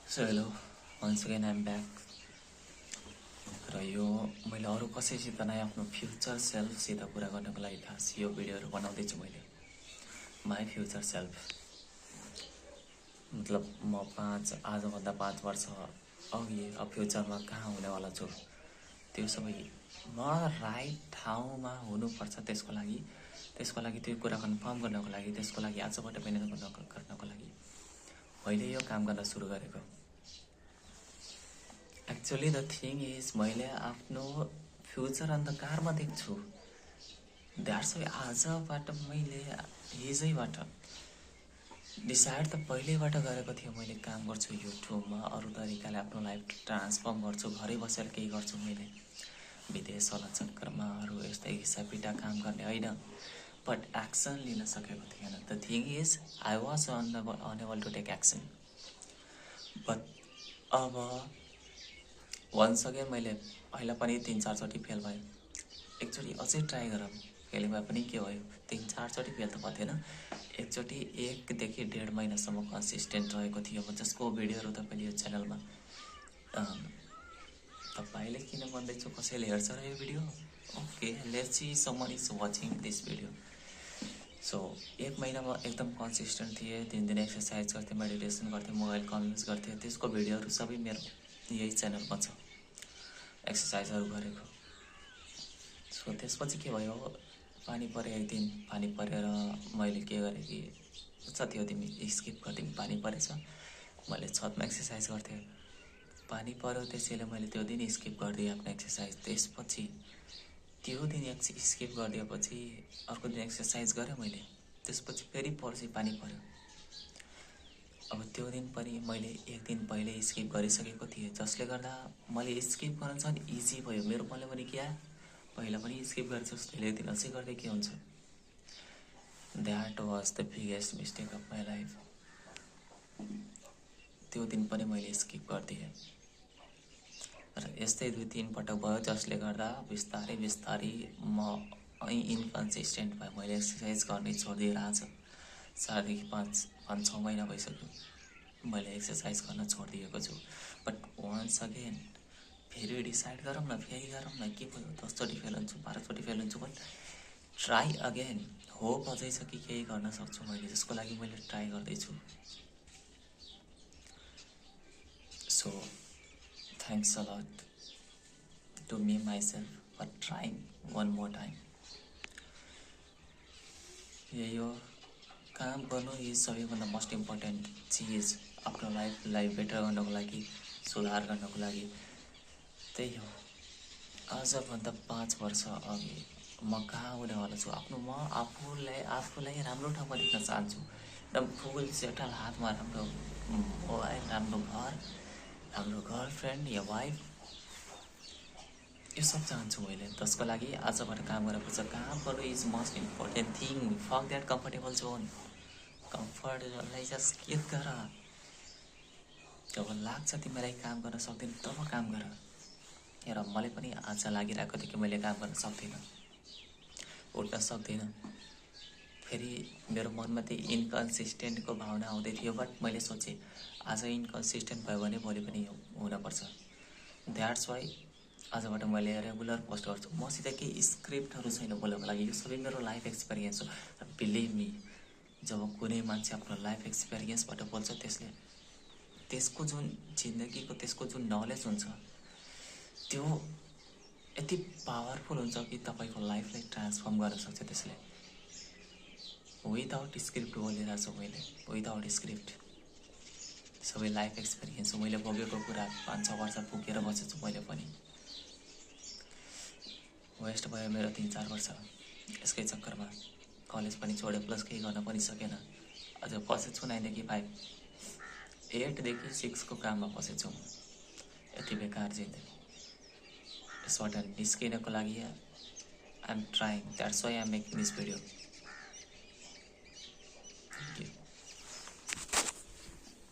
So hello once again I'm back. र यो मैले अरू कसैसित नै आफ्नो फ्युचर सेल्फसित कुरा गर्नको लागि खास यो भिडियोहरू बनाउँदैछु। मैले माई फ्युचर सेल्फ मतलब म आजभन्दा 5 वर्ष अघि अब फ्युचरमा कहाँ हुनेवाला छु, त्यो सबै म राइट ठाउँमा हुनुपर्छ। त्यसको लागि त्यो कुरा कन्फर्म गर्नको लागि, त्यसको लागि आजबाट मिहिनेत गर्नको लागि मैले यो काम गर्न सुरु गरेको। एक्चुअली द थिङ इज मैले आफ्नो फ्युचर अन्धकारमा देख्छु। द्याट्स वाइ आजबाट मैले हिजैबाट डिसाइड त पहिल्यैबाट गरेको थियो। मैले काम गर्छु युट्युबमा, अरू तरिकाले आफ्नो लाइफ ट्रान्सफर्म गर्छु, घरै बसेर केही गर्छु। मैले विदेश वाला चक्करमा अरू यस्तै हिसापिटा काम गर्ने होइन, बट एक्सन लिन सकेको थिएन। The thing is I was unable to take action. But अब वन्स अगेन मैले पहिला पनि 3-4 चोटि फेल भयो। एकचोटि अझै ट्राई गरौँ, फेल भए पनि के भयो, 3-4 चोटि फेल त भएको थिएन। एकचोटि 1 देखि 1.5 महिनासम्म कन्सिस्टेन्ट रहेको थियो, जसको भिडियोहरू तपाईँले यो च्यानलमा तपाईँले किन भन्दैछु, कसैले हेर्छ र यो video? Okay, let's see someone is watching this video. So 1 महिनामा एकदम कन्सिस्टेन्ट थिएँ। दिन एक्सर्साइज गर्थेँ, मेडिटेसन गर्थेँ, मोबाइल कम युज गर्थेँ। त्यसको भिडियोहरू सबै मेरो यही च्यानलमा छ, एक्सर्साइजहरू गरेको। सो त्यसपछि के भयो, पानी पऱ्यो। एक दिन पानी परेर मैले के गरेँ कि त्यो तिमी स्किप गरिदिउँ, पानी परेछ। मैले छतमा एक्सर्साइज गर्थेँ, पानी पऱ्यो, त्यसैले मैले त्यो दिन स्किप गरिदिएँ आफ्नो एक्सर्साइज। त्यसपछि त्यो दिन स्किप गरिदिएपछि अर्को दिन एक्सर्साइज गरेँ मैले। त्यसपछि फेरि पर्सि पानी पऱ्यो। अब त्यो दिन पनि मैले एक दिन पहिले स्किप गरिसकेको थिएँ, जसले गर्दा मैले स्किप गर्न चाहिँ इजी भयो मेरो। मैले पनि क्या पहिला पनि स्किप गरेँ जस्तो एक दिन अझै गर्दै के हुन्छ। That was the biggest mistake of my life. त्यो दिन पनि मैले स्किप गरिदिएँ र यस्तै 2-3 पटक भयो, जसले गर्दा बिस्तारै म इन्कन्सिस्टेन्ट भएँ। मैले एक्सर्साइज गर्ने छोडिदिएर आज 4 देखि 5-6 महिना भइसक्यो मैले एक्सर्साइज गर्न छोडिदिएको छु। बट वन्स अगेन फेरि डिसाइड गरौँ न, फेरि गरौँ न, के भयो, 10 चोटि फेल हुन्छु, 12 चोटि फेल हुन्छु, बट ट्राई अगेन। होप अझै छ कि केही गर्न सक्छु मैले, जसको लागि मैले ट्राई गर्दैछु। So thanks a lot to me myself for trying one more time. यही हो, काम गर्नु इज सबैभन्दा मोस्ट इम्पोर्टेन्ट चिज आफ्नो लाइफलाई बेटर गर्नको लागि, सुधार गर्नको लागि। त्यही हो, आजभन्दा 5 वर्ष अघि म कहाँ हुनेवाला छु, म आफूलाई राम्रो ठाउँमा देख्न चाहन्छु। एकदम फुल सेटल, हातमा राम्रो मोबाइल, राम्रो घर, राम्रो गर्लफ्रेन्ड या वाइफ, यो सब चाहन्छु मैले। त्यसको लागि आजबाट काम गर्नुपर्छ। काम गर्नु is most important thing. Fuck that comfortable zone. कम्फर्टलाई जस्ट स्किप गर। जब लाग्छ तिमीलाई काम गर्न सक्दैन, तब काम गर। हेर, मलाई पनि आज लागिरहेको थियो कि मैले काम गर्न सक्दिनँ, उठ्न सक्दिनँ। फेरि मेरो मनमा त्यही इन्कन्सिस्टेन्टको भावना आउँदै थियो। बट मैले सोचेँ आज इन्कन्सिस्टेन्ट भयो भने भोलि पनि हुनपर्छ। द्याट्स वाइ आजबाट मैले रेगुलर पोस्ट गर्छु। मसित केही स्क्रिप्टहरू छैन बोल्नको लागि, यो सबै मेरो लाइफ एक्सपिरियन्स हो। बिलिभ मी, जब कुनै मान्छे आफ्नो लाइफ एक्सपिरियन्सबाट बोल्छ, त्यसको जुन जिन्दगीको त्यसको जुन नलेज हुन्छ, त्यो यति पावरफुल हुन्छ कि तपाईँको लाइफलाई ट्रान्सफर्म गर्न सक्छ। त्यसले विदाउट स्क्रिप्ट बोलिरहेको छु मैले, विदाउट स्क्रिप्ट। सबै लाइफ एक्सपिरियन्स हो, मैले भोगेको कुरा। 5-6 वर्ष पुगेर बसेछु मैले पनि। वेस्ट भयो मेरो 3-4 वर्ष यसकै चक्करमा। कलेज पनि छोडेँ, प्लस केही गर्न पनि सकेन। अझ पसेछु 9 देखि 5, 8 देखि 6 को काममा पसेछु। यति बेकार जिन्दगी। यसबाट निस्किनको लागि I am trying, that's why I am making this video.